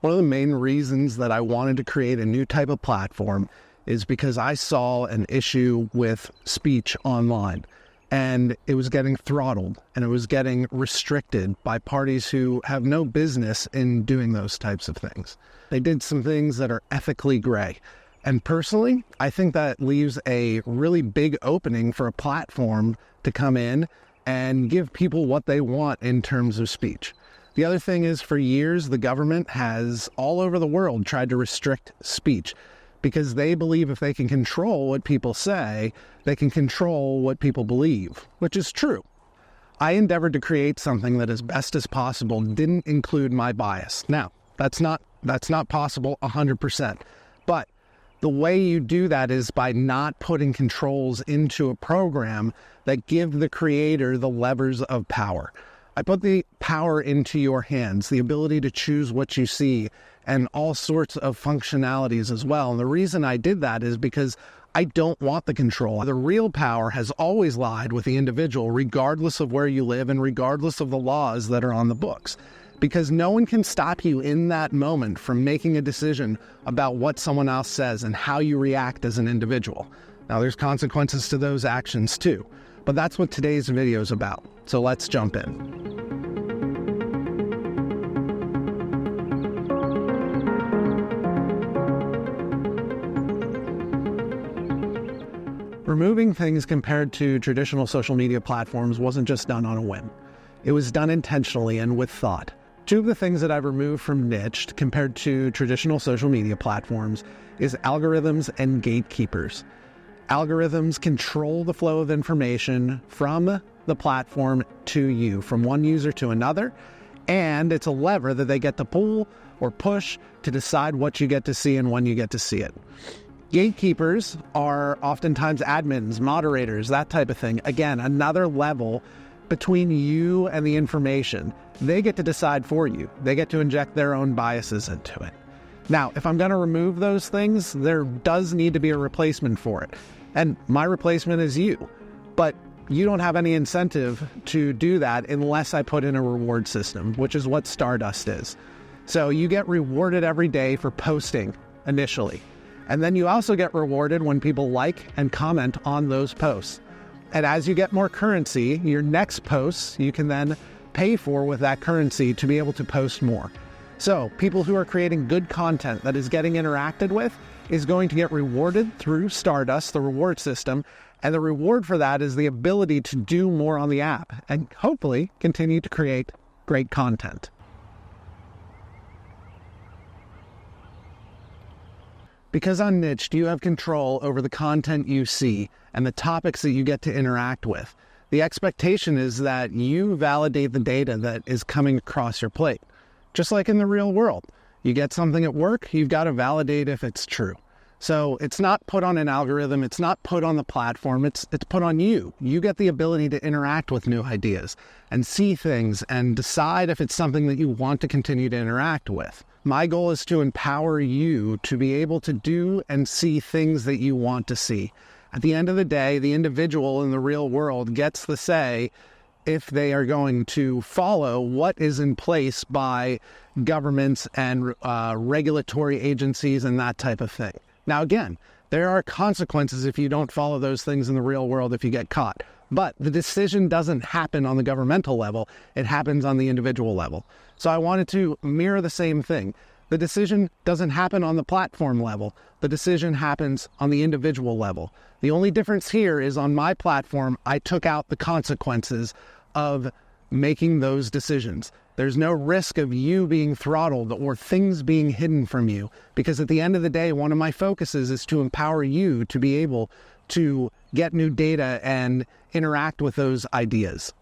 One of the main reasons that I wanted to create a new type of platform is because I saw an issue with speech online, and it was getting throttled and it was getting restricted by parties who have no business in doing those types of things. They did some things that are ethically gray. And personally, I think that leaves a really big opening for a platform to come in and give people what they want in terms of speech. The other thing is, for years, the government has all over the world tried to restrict speech because they believe if they can control what people say, they can control what people believe, which is true. I endeavored to create something that, as best as possible, didn't include my bias. Now, that's not possible 100%, but the way you do that is by not putting controls into a program that give the creator the levers of power. I put the power into your hands, the ability to choose what you see, and all sorts of functionalities as well. And the reason I did that is because I don't want the control. The real power has always lied with the individual, regardless of where you live and regardless of the laws that are on the books. Because no one can stop you in that moment from making a decision about what someone else says and how you react as an individual. Now, there's consequences to those actions too, but that's what today's video is about. So let's jump in. Removing things compared to traditional social media platforms wasn't just done on a whim. It was done intentionally and with thought. Two of the things that I've removed from Nyched compared to traditional social media platforms is algorithms and gatekeepers. Algorithms control the flow of information from the platform to you, from one user to another, and it's a lever that they get to pull or push to decide what you get to see and when you get to see it. Gatekeepers are oftentimes admins, moderators, that type of thing. Again, another level between you and the information. They get to decide for you. They get to inject their own biases into it. Now, if I'm going to remove those things, there does need to be a replacement for it. And my replacement is you. But you don't have any incentive to do that unless I put in a reward system, which is what Stardust is. So you get rewarded every day for posting initially. And then you also get rewarded when people like and comment on those posts. And as you get more currency, your next posts you can then pay for with that currency to be able to post more. So people who are creating good content that is getting interacted with is going to get rewarded through Stardust, the reward system. And the reward for that is the ability to do more on the app and hopefully continue to create great content. Because on Nyched, you have control over the content you see and the topics that you get to interact with. The expectation is that you validate the data that is coming across your plate. Just like in the real world. You get something at work, you've got to validate if it's true. So it's not put on an algorithm, it's not put on the platform, it's put on you. You get the ability to interact with new ideas and see things and decide if it's something that you want to continue to interact with. My goal is to empower you to be able to do and see things that you want to see. At the end of the day, the individual in the real world gets the say if they are going to follow what is in place by governments and regulatory agencies and that type of thing. Now, again, there are consequences if you don't follow those things in the real world if you get caught. But the decision doesn't happen on the governmental level. It happens on the individual level. So I wanted to mirror the same thing. The decision doesn't happen on the platform level. The decision happens on the individual level. The only difference here is on my platform, I took out the consequences of making those decisions. There's no risk of you being throttled or things being hidden from you, because at the end of the day, one of my focuses is to empower you to be able to get new data and interact with those ideas.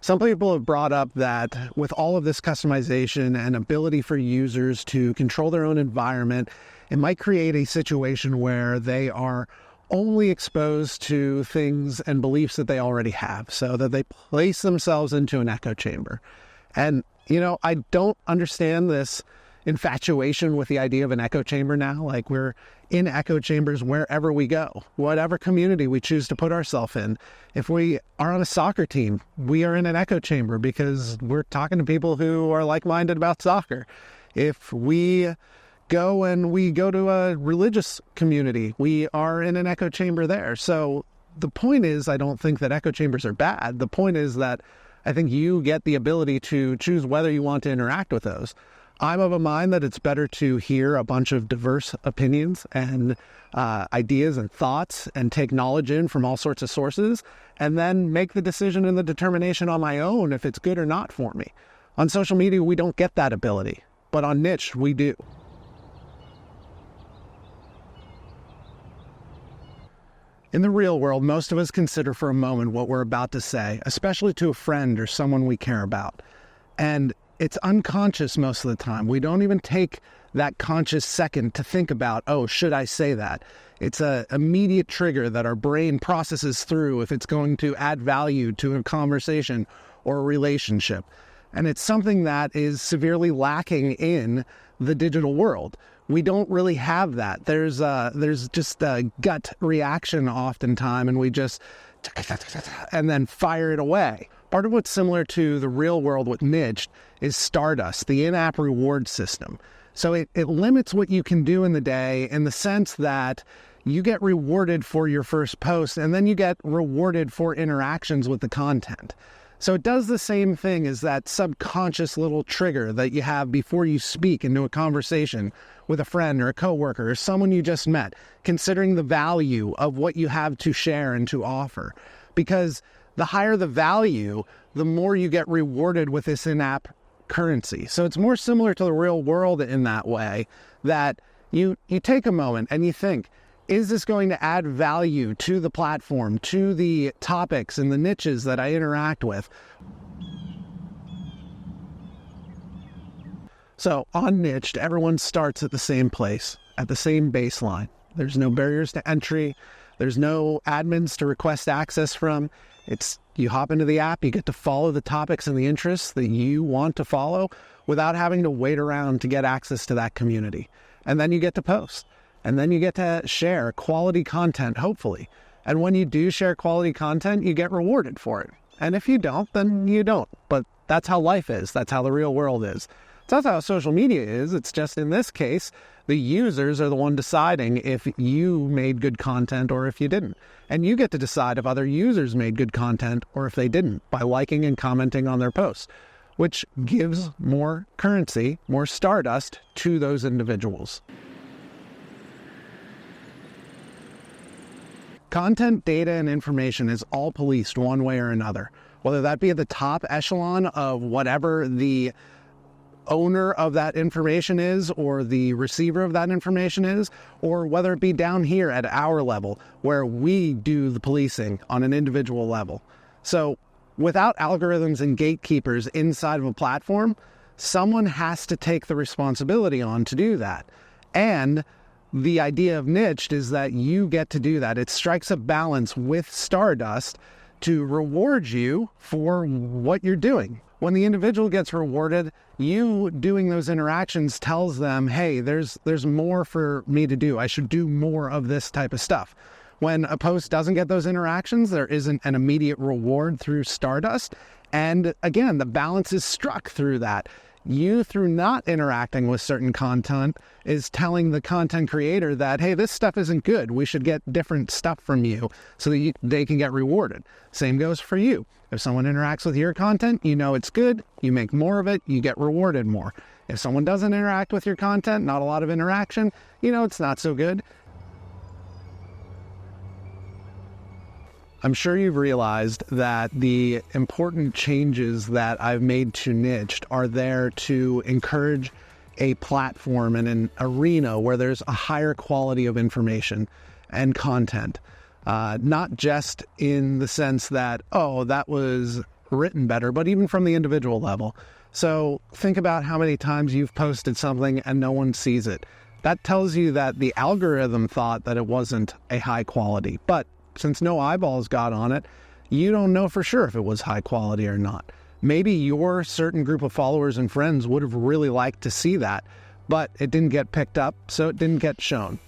Some people have brought up that with all of this customization and ability for users to control their own environment, it might create a situation where they are only exposed to things and beliefs that they already have, so that they place themselves into an echo chamber. And, you know, I don't understand this infatuation with the idea of an echo chamber now. Like, we're in echo chambers wherever we go, whatever community we choose to put ourselves in. If we are on a soccer team, we are in an echo chamber because we're talking to people who are like-minded about soccer. If we go to a religious community, we are in an echo chamber there. So the point is, I don't think that echo chambers are bad. The point is that I think you get the ability to choose whether you want to interact with those. I'm of a mind that it's better to hear a bunch of diverse opinions and ideas and thoughts and take knowledge in from all sorts of sources and then make the decision and the determination on my own if it's good or not for me. On social media, we don't get that ability, but on Nyched, we do. In the real world, most of us consider for a moment what we're about to say, especially to a friend or someone we care about. And it's unconscious most of the time. We don't even take that conscious second to think about, oh, should I say that? It's an immediate trigger that our brain processes through if it's going to add value to a conversation or a relationship. And it's something that is severely lacking in the digital world. We don't really have that. There's just a gut reaction oftentimes, and we just and then fire it away. Part of what's similar to the real world with Nyched is Stardust, the in-app reward system. So it limits what you can do in the day in the sense that you get rewarded for your first post, and then you get rewarded for interactions with the content. So it does the same thing as that subconscious little trigger that you have before you speak into a conversation with a friend or a coworker or someone you just met, considering the value of what you have to share and to offer. Because the higher the value, the more you get rewarded with this in-app currency. So it's more similar to the real world in that way, that you take a moment and you think, is this going to add value to the platform, to the topics and the niches that I interact with? So on Nyched, everyone starts at the same place, at the same baseline. There's no barriers to entry. There's no admins to request access from. It's you hop into the app, you get to follow the topics and the interests that you want to follow without having to wait around to get access to that community. And then you get to post. And then you get to share quality content, hopefully. And when you do share quality content, you get rewarded for it. And if you don't, then you don't. But that's how life is. That's how the real world is. That's how social media is. It's just in this case, the users are the one deciding if you made good content or if you didn't. And you get to decide if other users made good content or if they didn't by liking and commenting on their posts, which gives more currency, more Stardust to those individuals. Content, data, and information is all policed one way or another, whether that be at the top echelon of whatever the owner of that information is or the receiver of that information is, or whether it be down here at our level where we do the policing on an individual level. So without algorithms and gatekeepers inside of a platform, someone has to take the responsibility on to do that. And the idea of Nyched is that you get to do that. It strikes a balance with Stardust to reward you for what you're doing. When the individual gets rewarded, you doing those interactions tells them, hey, there's more for me to do. I should do more of this type of stuff. When a post doesn't get those interactions, there isn't an immediate reward through Stardust. And again, the balance is struck through that. You, through not interacting with certain content, is telling the content creator that, hey, this stuff isn't good. We should get different stuff from you so that they can get rewarded. Same goes for you. If someone interacts with your content, you know it's good. You make more of it. You get rewarded more. If someone doesn't interact with your content, not a lot of interaction, you know it's not so good. I'm sure you've realized that the important changes that I've made to Nyched are there to encourage a platform and an arena where there's a higher quality of information and content. Not just in the sense that, oh, that was written better, but even from the individual level. So think about how many times you've posted something and no one sees it. That tells you that the algorithm thought that it wasn't a high quality, but since no eyeballs got on it, you don't know for sure if it was high quality or not. Maybe your certain group of followers and friends would have really liked to see that, but it didn't get picked up, so it didn't get shown.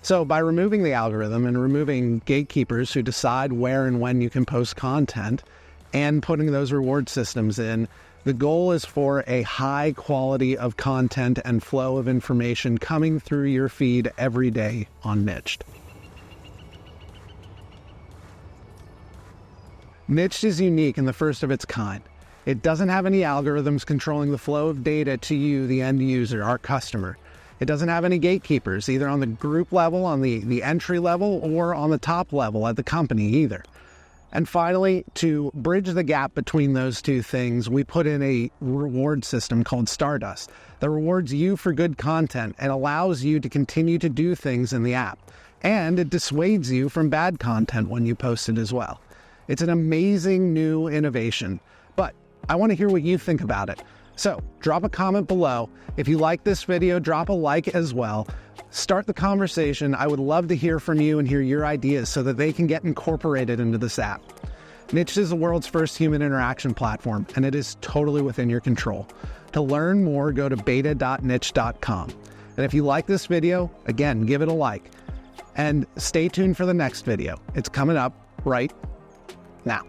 So by removing the algorithm and removing gatekeepers who decide where and when you can post content and putting those reward systems in, the goal is for a high quality of content and flow of information coming through your feed every day on Nyched. Nyched is unique and the first of its kind. It doesn't have any algorithms controlling the flow of data to you, the end user, our customer. It doesn't have any gatekeepers, either on the group level, on the entry level, or on the top level at the company either. And finally, to bridge the gap between those two things, we put in a reward system called Stardust that rewards you for good content and allows you to continue to do things in the app. And it dissuades you from bad content when you post it as well. It's an amazing new innovation, but I want to hear what you think about it. So drop a comment below. If you like this video, drop a like as well. Start the conversation. I would love to hear from you and hear your ideas so that they can get incorporated into this app. Nyched is the world's first human interaction platform, and it is totally within your control. To learn more, go to beta.nyched.com. And if you like this video, again, give it a like. And stay tuned for the next video. It's coming up right now.